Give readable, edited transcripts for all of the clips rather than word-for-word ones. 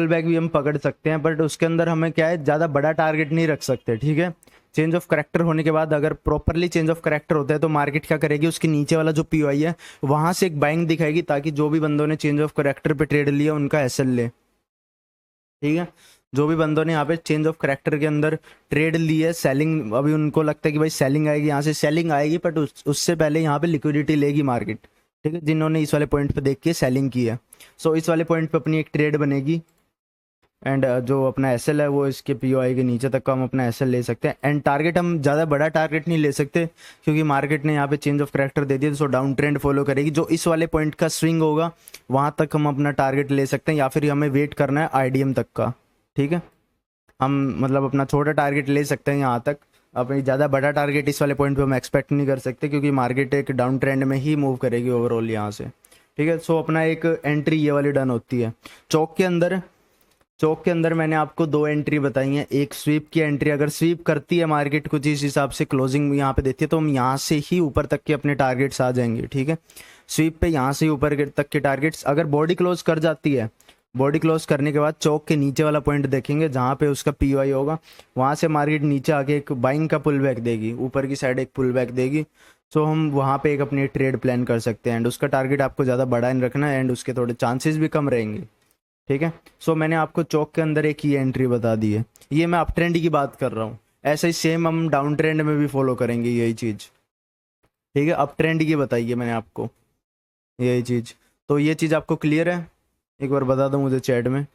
Pull back भी हम पकड़ सकते हैं, बट उसके अंदर हमें क्या है, ज़्यादा बड़ा टारगेट नहीं रख सकते, ठीक है। चेंज ऑफ करेक्टर होने के बाद अगर प्रॉपरली चेंज ऑफ करेक्टर होता है तो मार्केट क्या करेगी, उसके नीचे वाला जो पीओआई है वहां से एक बाइंग दिखाएगी, ताकि जो भी बंदों ने चेंज ऑफ करेक्टर पे ट्रेड लिया उनका एसएल ले, ठीक है। जो भी बंदों ने यहाँ पे चेंज ऑफ करेक्टर के अंदर ट्रेड ली है, सेलिंग, अभी उनको लगता है कि भाई सेलिंग आएगी, यहाँ से सेलिंग आएगी, बट उससे पहले यहाँ पे लिक्विडिटी लेगी मार्केट, ठीक है, जिन्होंने इस वाले पॉइंट पे देख के सेलिंग की है। सो इस वाले पॉइंट पे अपनी एक ट्रेड बनेगी, एंड जो अपना एसएल है वो इसके पीओआई के नीचे तक का हम अपना एसएल ले सकते हैं। एंड टारगेट हम ज़्यादा बड़ा टारगेट नहीं ले सकते, क्योंकि मार्केट ने यहाँ पे चेंज ऑफ करेक्टर दे दिया, सो डाउन ट्रेंड फॉलो करेगी। जो इस वाले पॉइंट का स्विंग होगा वहाँ तक हम अपना टारगेट ले सकते हैं, या फिर हमें वेट करना है आईडीएम तक का, ठीक है। हम मतलब अपना छोटा टारगेट ले सकते हैं यहाँ तक, अपनी ज़्यादा बड़ा टारगेट इस वाले पॉइंट पे हम एक्सपेक्ट नहीं कर सकते, क्योंकि मार्केट एक डाउन ट्रेंड में ही मूव करेगी ओवरऑल यहाँ से, ठीक है। सो अपना एक एंट्री ये वाली डन होती है। चौक के अंदर मैंने आपको दो एंट्री बताई हैं। एक स्वीप की एंट्री, अगर स्वीप करती है मार्केट कुछ इस हिसाब से क्लोजिंग यहाँ पे देती है, तो हम यहाँ से ही ऊपर तक के अपने टारगेट्स आ जाएंगे, ठीक है। स्वीप पे यहाँ से ही ऊपर तक के टारगेट्स, अगर बॉडी क्लोज कर जाती है, बॉडी क्लोज करने के बाद चौक के नीचे वाला पॉइंट देखेंगे जहाँ पे उसका पीओआई होगा, वहाँ से मार्केट नीचे आके एक बाइंग का पुल बैक देगी, ऊपर की साइड एक पुल बैक देगी। सो हम वहाँ पे एक अपनी ट्रेड प्लान कर सकते हैं, एंड उसका टारगेट आपको ज़्यादा बड़ा नहीं रखना है, एंड उसके थोड़े चांसेस भी कम रहेंगे, ठीक है। सो मैंने आपको चौक के अंदर एक ही एंट्री बता दी है। ये मैं अप ट्रेंड की बात कर रहा हूँ, ऐसा ही सेम हम डाउन ट्रेंड में भी फॉलो करेंगे यही चीज़, ठीक है। अप ट्रेंड की बताइए मैंने आपको यही चीज़। तो ये चीज़ आपको क्लियर है, एक बार बता दो मुझे चैट में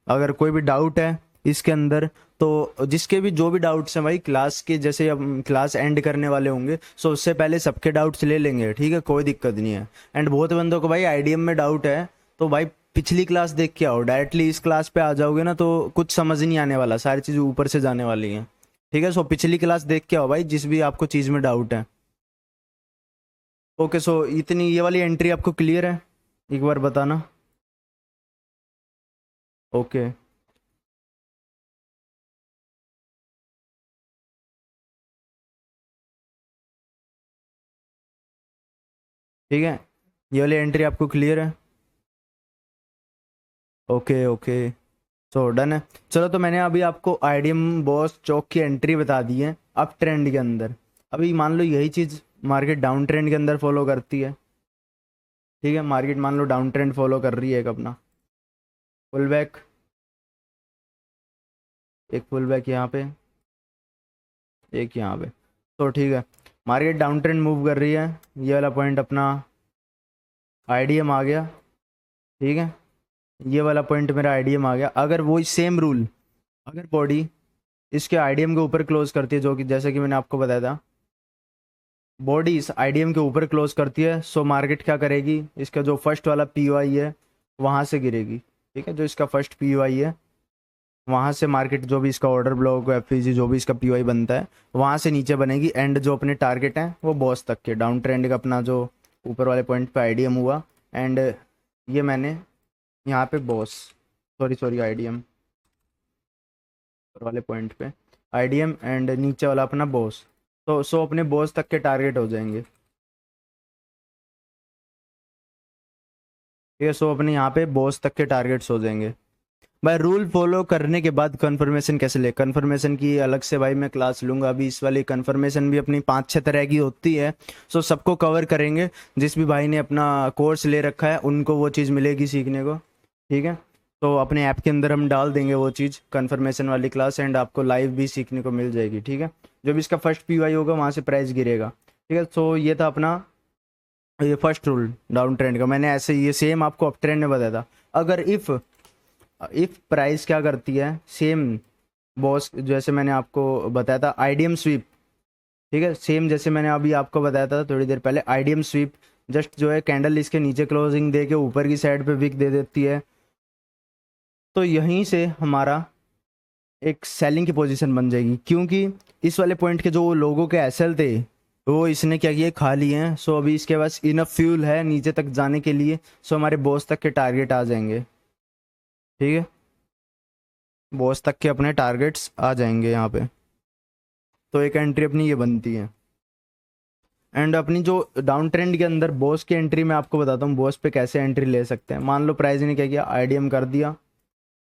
अगर कोई भी डाउट है इसके अंदर। तो जिसके भी जो भी डाउट्स हैं भाई, क्लास के जैसे अब क्लास एंड करने वाले होंगे, सो उससे पहले सबके डाउट्स ले लेंगे, ठीक है, कोई दिक्कत नहीं है। एंड बहुत बंदों को भाई आईडीएम में डाउट है, तो भाई पिछली क्लास देख के आओ, डायरेक्टली इस क्लास पे आ जाओगे ना तो कुछ समझ नहीं आने वाला, सारी चीज़ ऊपर से जाने वाली हैं, ठीक है। सो पिछली क्लास देख के आओ भाई, जिस भी आपको चीज़ में डाउट है। ओके, सो इतनी ये वाली एंट्री आपको क्लियर है, एक बार बताना। ओके, ठीक है, ये वाली एंट्री आपको क्लियर है। ओके ओके, सो डन है। चलो, तो मैंने अभी आपको आईडीएम बॉस चौक की एंट्री बता दी है अप ट्रेंड के अंदर। अभी मान लो यही चीज़ मार्केट डाउन ट्रेंड के अंदर फॉलो करती है, ठीक है। मार्केट मान लो डाउन ट्रेंड फॉलो कर रही है एक अपना पुल बैक, एक पुल बैक यहाँ पे, एक यहाँ पे, तो ठीक है। मार्केट डाउन ट्रेंड मूव कर रही है, ये वाला पॉइंट अपना आईडीएम आ गया, ठीक है। ये वाला पॉइंट मेरा आईडीएम आ गया। अगर वही सेम रूल, अगर बॉडी इसके आईडीएम के ऊपर क्लोज करती है, जो कि जैसे कि मैंने आपको बताया था, बॉडी इस आईडीएम के ऊपर क्लोज करती है, सो मार्केट क्या करेगी, इसका जो फर्स्ट वाला पीओआई है वहाँ से गिरेगी, ठीक है। जो इसका फर्स्ट पीओआई है वहाँ से मार्केट, जो भी इसका ऑर्डर ब्लॉक एफपीजी जो भी इसका पीओआई बनता है वहाँ से नीचे बनेगी, एंड जो अपने टारगेट हैं वो बॉस तक के डाउन ट्रेंड का अपना जो ऊपर वाले पॉइंट पे आईडीएम हुआ, एंड ये मैंने यहाँ पे बॉस, सॉरी सॉरी आईडीएम, ऊपर वाले पॉइंट पे आईडीएम एंड नीचे वाला अपना बॉस, तो सो अपने बॉस तक के टारगेट हो जाएंगे, ठीक है। सो अपने यहाँ पे बॉस तक के टारगेट्स हो जाएंगे भाई। रूल फॉलो करने के बाद कंफर्मेशन कैसे ले, कंफर्मेशन की अलग से भाई मैं क्लास लूंगा। अभी इस वाली कंफर्मेशन भी अपनी 5-6 तरह की होती है, सो सबको कवर करेंगे। जिस भी भाई ने अपना कोर्स ले रखा है उनको वो चीज़ मिलेगी सीखने को, ठीक है। तो अपने ऐप के अंदर हम डाल देंगे वो चीज़ कंफर्मेशन वाली क्लास, एंड आपको लाइव भी सीखने को मिल जाएगी, ठीक है। जो भी इसका फर्स्ट पीवाई होगा वहाँ से प्राइस गिरेगा, ठीक है। सो ये था अपना ये फर्स्ट रूल डाउन ट्रेंड का। मैंने ऐसे ये सेम आपको अप ट्रेंड में बताया था। अगर इफ प्राइस क्या करती है, सेम बॉस जैसे मैंने आपको बताया था आईडीएम स्वीप, ठीक है, सेम जैसे मैंने अभी आपको बताया था थोड़ी देर पहले आईडीएम स्वीप, जस्ट जो है कैंडल इसके नीचे क्लोजिंग दे के ऊपर की साइड पे विक दे देती है, तो यहीं से हमारा एक सेलिंग की पोजीशन बन जाएगी, क्योंकि इस वाले पॉइंट के जो लोगों के एसएल थे वो इसने क्या किया, खा लिए हैं। सो अभी इसके पास इनफ फ्यूल है नीचे तक जाने के लिए, सो हमारे बॉस तक के टारगेट आ जाएंगे, ठीक है। बॉस तक के अपने टारगेट्स आ जाएंगे यहाँ पे, तो एक एंट्री अपनी ये बनती है। एंड अपनी जो डाउन ट्रेंड के अंदर बॉस की एंट्री मैं आपको बताता हूँ, बॉस पे कैसे एंट्री ले सकते हैं। मान लो प्राइस ने क्या किया, आईडीएम कर दिया,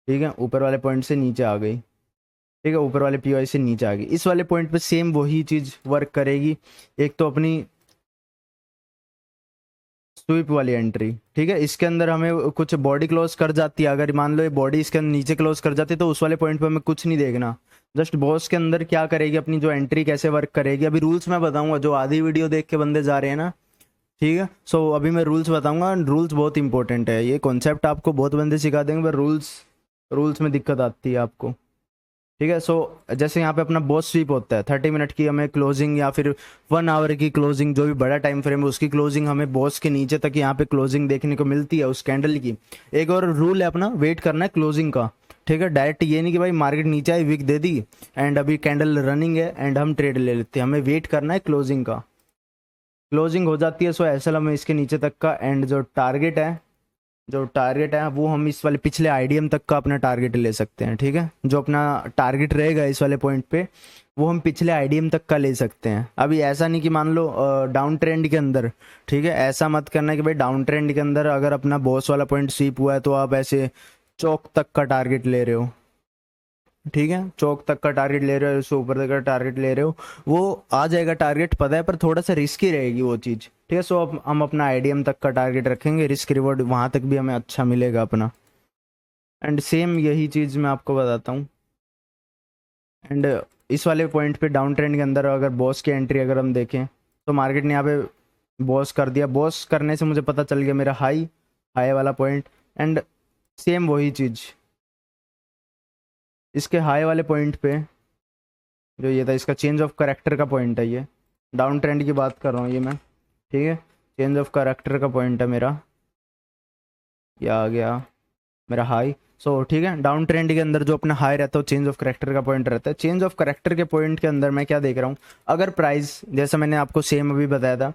ठीक है, ऊपर वाले पॉइंट से नीचे आ गई। ठीक है, ऊपर वाले पीओआई से नीचे आ गई। इस वाले पॉइंट पे सेम वही चीज़ वर्क करेगी। एक तो अपनी स्वीप वाली एंट्री, ठीक है, इसके अंदर हमें कुछ बॉडी क्लोज कर जाती है, अगर मान लो ये बॉडी इसके अंदर नीचे क्लोज कर जाती है तो उस वाले पॉइंट पे हमें कुछ नहीं देखना। जस्ट बॉस के अंदर क्या करेगी, अपनी जो एंट्री कैसे वर्क करेगी, अभी रूल्स मैं बताऊंगा, जो आधी वीडियो देख के बंदे जा रहे हैं ना, ठीक है। सो अभी मैं रूल्स बताऊंगा, रूल्स बहुत इंपॉर्टेंट है। ये कॉन्सेप्ट आपको बहुत बंदे सिखा देंगे, पर रूल्स रूल्स में दिक्कत आती है आपको। ठीक है, सो जैसे यहाँ पे अपना बॉस स्वीप होता है, 30 मिनट की हमें क्लोजिंग या फिर 1 आवर की क्लोजिंग, जो भी बड़ा टाइम फ्रेम है उसकी क्लोजिंग हमें बॉस के नीचे तक यहाँ पे क्लोजिंग देखने को मिलती है उस कैंडल की। एक और रूल है अपना, वेट करना है क्लोजिंग का। ठीक है, डायरेक्ट ये नहीं कि भाई मार्केट नीचे आई, विक दे दी एंड अभी कैंडल रनिंग है एंड हम ट्रेड ले लेते हैं, हमें वेट करना है क्लोजिंग का। क्लोजिंग हो जाती है सो ऐसा हमें इसके नीचे तक का, एंड जो टारगेट है वो हम इस वाले पिछले आईडीएम तक का अपना टारगेट ले सकते हैं। ठीक है, जो अपना टारगेट रहेगा इस वाले पॉइंट पे वो हम पिछले आईडीएम तक का ले सकते हैं। अभी ऐसा नहीं कि मान लो डाउन ट्रेंड के अंदर, ठीक है, ऐसा मत करना कि भाई डाउन ट्रेंड के अंदर अगर अपना बॉस वाला पॉइंट स्वीप हुआ है तो आप ऐसे चौक तक का टारगेट ले रहे हो। ठीक है, चौक तक का टारगेट ले रहे हो, उससे ऊपर तक का टारगेट ले रहे हो, वो आ जाएगा टारगेट, पता है, पर थोड़ा सा रिस्की रहेगी वो चीज़। ठीक है, सो अब हम अपना आईडीएम तक का टारगेट रखेंगे, रिस्क रिवॉर्ड वहाँ तक भी हमें अच्छा मिलेगा अपना। एंड सेम यही चीज़ मैं आपको बताता हूँ। एंड इस वाले पॉइंट पे डाउन ट्रेंड के अंदर अगर बॉस की एंट्री अगर हम देखें तो मार्केट ने यहाँ पे बॉस कर दिया, बॉस करने से मुझे पता चल गया मेरा हाई हाई वाला पॉइंट। एंड सेम वही चीज़ इसके हाई वाले पॉइंट पे जो ये था, इसका चेंज ऑफ करेक्टर का पॉइंट है, ये डाउन ट्रेंड की बात कर रहा हूँ ये मैं। ठीक है, चेंज ऑफ करेक्टर का पॉइंट है मेरा, ये आ गया मेरा हाई। सो ठीक है, डाउन ट्रेंड के अंदर जो अपना हाई रहता है चेंज ऑफ करेक्टर का पॉइंट रहता है। चेंज ऑफ करेक्टर के पॉइंट के अंदर मैं क्या देख रहा हूँ, अगर प्राइस जैसा मैंने आपको सेम अभी बताया था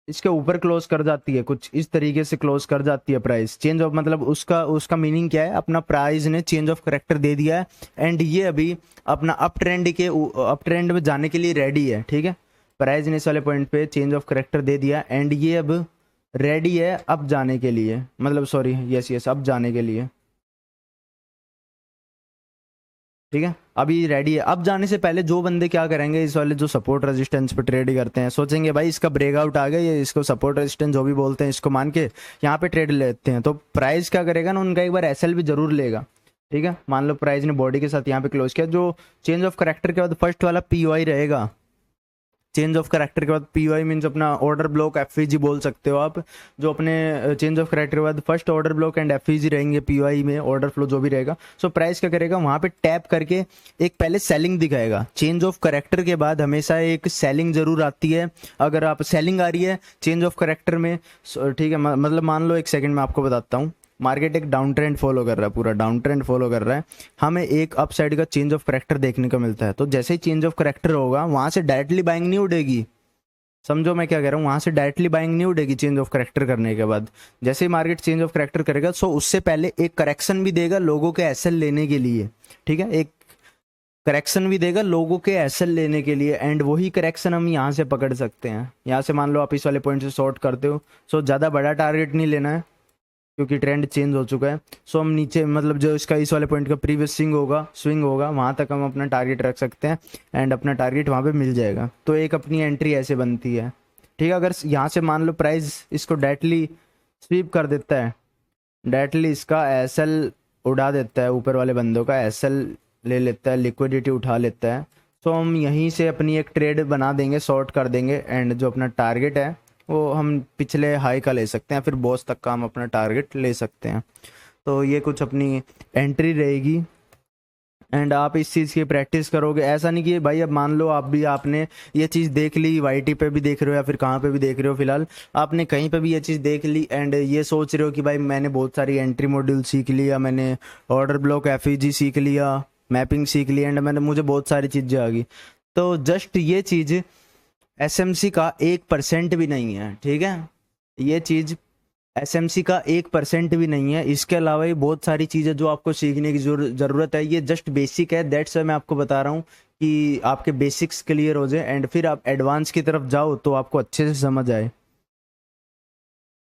इसके ऊपर क्लोज कर जाती है, कुछ इस तरीके से क्लोज कर जाती है प्राइस, चेंज ऑफ मतलब उसका उसका मीनिंग क्या है, अपना प्राइस ने चेंज ऑफ करेक्टर दे दिया है एंड ये अभी अपना अप ट्रेंड में जाने के लिए रेडी है। ठीक है, प्राइस ने इस वाले पॉइंट पे चेंज ऑफ करेक्टर दे दिया एंड ये अब रेडी है अप जाने के लिए, मतलब सॉरी यस यस अप जाने के लिए। ठीक है, अभी रेडी है। अब जाने से पहले जो बंदे क्या करेंगे, इस वाले जो सपोर्ट रेजिस्टेंस पे ट्रेड करते हैं, सोचेंगे भाई इसका ब्रेकआउट आ गया, ये इसको सपोर्ट रेजिस्टेंस जो भी बोलते हैं इसको मान के यहाँ पे ट्रेड लेते हैं, तो प्राइस क्या करेगा ना, उनका एक बार एसएल भी जरूर लेगा। ठीक है, मान लो प्राइस ने बॉडी के साथ यहाँ पे क्लोज किया, जो चेंज ऑफ करेक्टर के बाद फर्स्ट वाला पीओआई रहेगा, चेंज ऑफ करेक्टर के बाद पीओआई मीन्स अपना ऑर्डर ब्लॉक एफईजी बोल सकते हो आप, जो अपने चेंज ऑफ करेक्टर के बाद first order block and FEG रहेंगे पीओआई में, ऑर्डर फ्लो जो भी रहेगा। सो प्राइस क्या करेगा, वहाँ पे टैप करके एक पहले सेलिंग दिखाएगा। चेंज ऑफ करेक्टर के बाद हमेशा एक सेलिंग जरूर आती है, अगर आप सेलिंग आ रही है चेंज ऑफ करेक्टर में, ठीक है, मतलब मान लो एक सेकंड में आपको बताता हूँ, मार्केट एक डाउन ट्रेंड फॉलो कर रहा है, पूरा डाउन ट्रेंड फॉलो कर रहा है, हमें एक अप साइड का चेंज ऑफ करेक्टर देखने को मिलता है, तो जैसे ही चेंज ऑफ करेक्टर होगा वहां से डायरेक्टली बाइंग नहीं उड़ेगी। समझो मैं क्या कह रहा हूँ, वहां से डायरेक्टली बाइंग नहीं उड़ेगी चेंज ऑफ करेक्टर करने के बाद। जैसे ही मार्केट चेंज ऑफ करेक्टर करेगा सो उससे पहले एक करेक्शन भी देगा लोगों के एसएल लेने के लिए। ठीक है, एक करेक्शन भी देगा लोगों के एसएल लेने के लिए एंड वही करेक्शन हम यहाँ से पकड़ सकते हैं। यहाँ से मान लो आप इस वाले पॉइंट से शॉर्ट करते हो, सो ज़्यादा बड़ा टारगेट नहीं लेना है क्योंकि ट्रेंड चेंज हो चुका है। सो हम नीचे मतलब जो इसका इस वाले पॉइंट का प्रीवियस स्विंग होगा वहाँ तक हम अपना टारगेट रख सकते हैं एंड अपना टारगेट वहाँ पे मिल जाएगा। तो एक अपनी एंट्री ऐसे बनती है। ठीक है, अगर यहाँ से मान लो प्राइस इसको डायरेक्टली स्वीप कर देता है, डायरेक्टली इसका एसएल उड़ा देता है, ऊपर वाले बंदों का एसएल ले लेता है, लिक्विडिटी उठा लेता है, तो हम यहीं से अपनी एक ट्रेड बना देंगे, शॉर्ट कर देंगे एंड जो अपना टारगेट है वो हम पिछले हाई का ले सकते हैं, फिर बॉस तक का हम अपना टारगेट ले सकते हैं। तो ये कुछ अपनी एंट्री रहेगी एंड आप इस चीज़ की प्रैक्टिस करोगे। ऐसा नहीं कि भाई अब मान लो आपने ये चीज़ देख ली, वाईटी पे भी देख रहे हो या फिर कहाँ पे भी देख रहे हो, फिलहाल आपने कहीं पे भी ये चीज़ देख ली एंड ये सोच रहे हो कि भाई मैंने बहुत सारी एंट्री मॉड्यूल सीख लिया, मैंने ऑर्डर ब्लॉक एफईजी सीख लिया, मैपिंग सीख ली एंड मुझे बहुत सारी चीज़ें आ गई। तो जस्ट ये चीज़ एसएमसी का 1% भी नहीं है। ठीक है, ये चीज़ एसएमसी का 1% भी नहीं है। इसके अलावा भी बहुत सारी चीज़ें जो आपको सीखने की ज़रूरत है, ये जस्ट बेसिक है, दैट्स वाई मैं आपको बता रहा हूँ कि आपके बेसिक्स क्लियर हो जाए एंड फिर आप एडवांस की तरफ जाओ तो आपको अच्छे से समझ आए।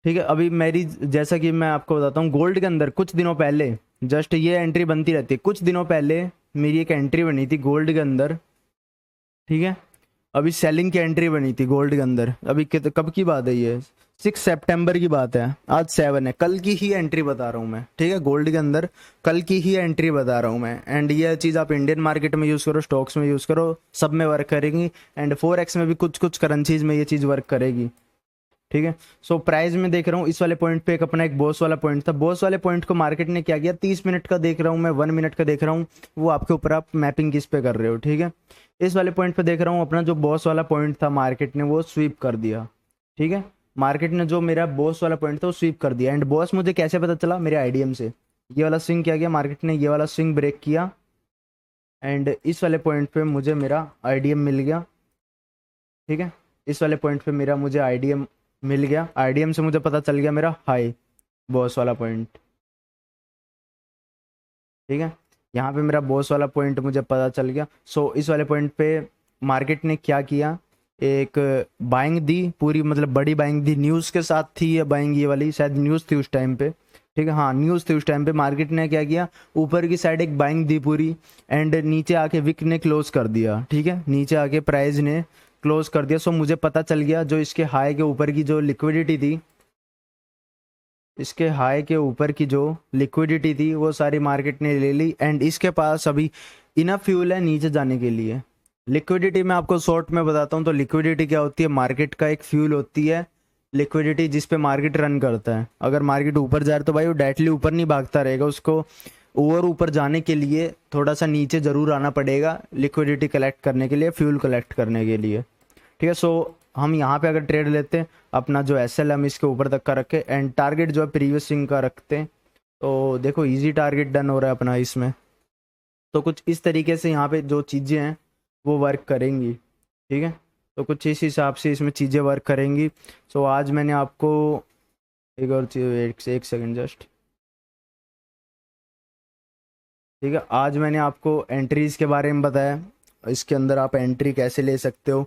ठीक है, अभी मेरी जैसा कि मैं आपको बताता हूँ, गोल्ड के अंदर कुछ दिनों पहले जस्ट ये एंट्री बनती रहती है। कुछ दिनों पहले मेरी एक एंट्री बनी थी गोल्ड के अंदर, ठीक है, अभी सेलिंग की एंट्री बनी थी गोल्ड के अंदर। अभी कब की बात है ये, 6 सितंबर की बात है, आज 7 है, कल की ही एंट्री बता रहा हूँ मैं, ठीक है, गोल्ड के अंदर कल की ही एंट्री बता रहा हूँ मैं। एंड ये चीज़ आप इंडियन मार्केट में यूज़ करो, स्टॉक्स में यूज़ करो, सब में वर्क करेगी। एंड फोरेक्स में भी कुछ कुछ करेंसीज में ये चीज़ वर्क करेगी, ठीक है। सो प्राइस में देख रहा हूँ इस वाले पॉइंट पे एक अपना एक बॉस वाला पॉइंट था। बॉस वाले पॉइंट को मार्केट ने क्या किया, 30 मिनट का देख रहा हूँ मैं, 1 मिनट का देख रहा हूँ, वो आपके ऊपर आप मैपिंग किस पे कर रहे हो, ठीक है। इस वाले पॉइंट पे देख रहा हूँ अपना जो बॉस वाला पॉइंट था मार्केट ने वो स्वीप कर दिया, ठीक है। मार्केट ने जो मेरा बॉस वाला पॉइंट था वो स्वीप कर दिया। एंड बॉस मुझे कैसे पता चला, मेरे आईडीएम से। ये वाला स्विंग क्या किया मार्केट ने, ये वाला स्विंग ब्रेक किया एंड इस वाले पॉइंट पे मुझे मेरा आईडीएम मिल गया, ठीक है। इस वाले पॉइंट पे मेरा मुझे आईडीएम मिल गया, आईडीएम से मुझे पता चल गया मेरा हाई बॉस वाला पॉइंट, ठीक है। यहाँ पे मेरा बॉस वाला पॉइंट मुझे पता चल गया। सो इस वाले पॉइंट पे मार्केट ने क्या किया, एक बाइंग दी पूरी, मतलब बड़ी बाइंग दी, न्यूज़ के साथ थी ये बाइंग, ये वाली शायद न्यूज़ थी उस टाइम पे, ठीक है, हाँ न्यूज़ थी उस टाइम पे। मार्केट ने क्या किया, ऊपर की साइड एक बाइंग दी पूरी एंड नीचे आके विक ने क्लोज कर दिया, ठीक है, नीचे आके प्राइस ने क्लोज कर दिया। सो मुझे पता चल गया जो इसके हाई के ऊपर की जो लिक्विडिटी थी, इसके हाई के ऊपर की जो लिक्विडिटी थी वो सारी मार्केट ने ले ली एंड इसके पास अभी इनफ फ्यूल है नीचे जाने के लिए। लिक्विडिटी मैं आपको शॉर्ट में बताता हूँ तो लिक्विडिटी क्या होती है, मार्केट का एक फ्यूल होती है लिक्विडिटी, जिस पे मार्केट रन करता है। अगर मार्केट ऊपर जा रहा है तो भाई वो डायरेक्टली ऊपर नहीं भागता रहेगा, उसको और ऊपर जाने के लिए थोड़ा सा नीचे ज़रूर आना पड़ेगा लिक्विडिटी कलेक्ट करने के लिए, फ्यूल कलेक्ट करने के लिए, ठीक है। सो हम यहाँ पे अगर ट्रेड लेते हैं अपना जो एसएल हम इसके ऊपर तक का रखे एंड टारगेट जो है प्रीवियस स्विंग का रखते हैं, तो देखो इजी टारगेट डन हो रहा है अपना इसमें। तो कुछ इस तरीके से यहाँ पे जो चीज़ें हैं वो वर्क करेंगी, ठीक है। तो कुछ इस हिसाब से इसमें चीज़ें वर्क करेंगी। सो आज मैंने आपको एक और चीज़, एक सेकेंड जस्ट, ठीक है, आज मैंने आपको एंट्रीज़ के बारे में बताया, इसके अंदर आप एंट्री कैसे ले सकते हो,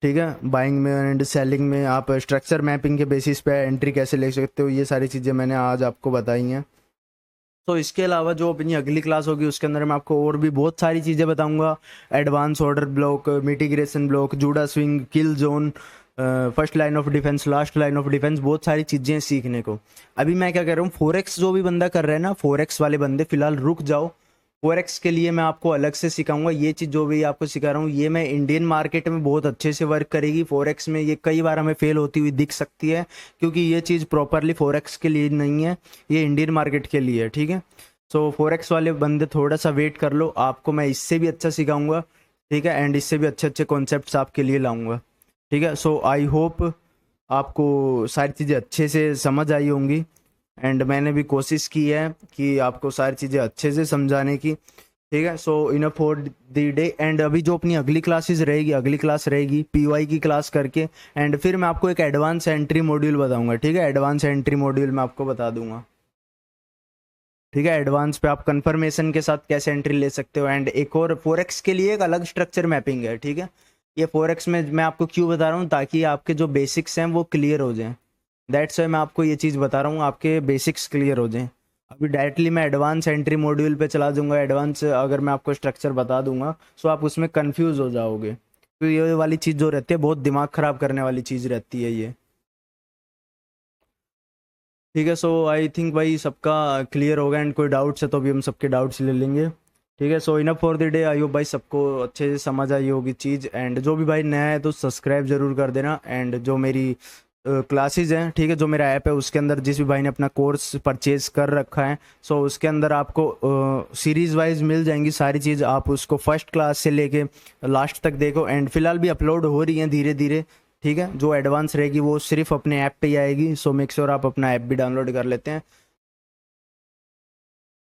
ठीक है, बाइंग में एंड सेलिंग में आप स्ट्रक्चर मैपिंग के बेसिस पे एंट्री कैसे ले सकते हो, ये सारी चीज़ें मैंने आज आपको बताई हैं। तो इसके अलावा जो अपनी अगली क्लास होगी उसके अंदर मैं आपको और भी बहुत सारी चीज़ें बताऊंगा, advance order block, mitigation block, जूडा swing, kill zone, first line of defence, last line of defence, बहुत सारी चीज़ें सीखने को। अभी मैं क्या कर रहा हूँ, फोरेक्स जो भी बंदा कर रहा है ना, फोरेक्स वाले बंदे फिलहाल रुक जाओ, फोरेक्स के लिए मैं आपको अलग से सिखाऊंगा। ये चीज़ जो भी आपको सिखा रहा हूँ ये मैं इंडियन मार्केट में बहुत अच्छे से वर्क करेगी, फोरेक्स में ये कई बार हमें फेल होती हुई दिख सकती है क्योंकि ये चीज़ प्रॉपरली फोरेक्स के लिए नहीं है, ये इंडियन मार्केट के लिए है, ठीक है। सो फोरेक्स वाले बंदे थोड़ा सा वेट कर लो, आपको मैं इससे भी अच्छा सिखाऊंगा, ठीक है, एंड इससे भी अच्छे अच्छे कॉन्सेप्ट्स आपके लिए लाऊंगा, ठीक है। सो आई होप आपको सारी चीज़ें अच्छे से समझ आई होंगी एंड मैंने भी कोशिश की है कि आपको सारी चीज़ें अच्छे से समझाने की, ठीक है। So enough for the day. And अभी जो अपनी अगली क्लासेस रहेगी, अगली क्लास रहेगी पीवाई की क्लास करके एंड फिर मैं आपको एक एडवांस एंट्री मॉड्यूल बताऊंगा, ठीक है, एडवांस एंट्री मॉड्यूल मैं आपको बता दूंगा, ठीक है। एडवांस पे आप कंफर्मेशन के साथ कैसे एंट्री ले सकते हो एंड एक और फोरेक्स के लिए एक अलग स्ट्रक्चर मैपिंग है, ठीक है। ये फोरेक्स में मैं आपको क्यों बता रहा हूँ, ताकि आपके जो बेसिक्स हैं वो क्लियर हो जाएं, दैट्स वाई मैं आपको ये चीज़ बता रहा हूँ, आपके बेसिक्स क्लियर हो जाएं। अभी डायरेक्टली मैं एडवांस एंट्री मॉड्यूल पे चला दूंगा, एडवांस अगर मैं आपको स्ट्रक्चर बता दूंगा सो आप उसमें कंफ्यूज हो जाओगे, तो ये वाली चीज़ जो रहती है बहुत दिमाग ख़राब करने वाली चीज़ रहती है ये, ठीक है। सो आई थिंक भाई सबका क्लियर होगा एंड कोई डाउट्स है तो अभी हम सबके डाउट्स ले लेंगे, ठीक है। So enough for the day, I hope भाई सबको अच्छे से समझ आई होगी चीज़ एंड जो भी भाई नया है तो सब्सक्राइब जरूर कर देना एंड जो मेरी क्लासेस हैं, ठीक है, जो मेरा ऐप है उसके अंदर जिस भी भाई ने अपना कोर्स परचेज कर रखा है सो उसके अंदर आपको सीरीज़ वाइज मिल जाएंगी सारी चीज़, आप उसको फर्स्ट क्लास से लेके लास्ट तक देखो एंड फिलहाल भी अपलोड हो रही हैं धीरे धीरे, ठीक है। जो एडवांस रहेगी वो सिर्फ अपने ऐप पे ही आएगी, सो मेक श्योर आप अपना ऐप भी डाउनलोड कर लेते हैं।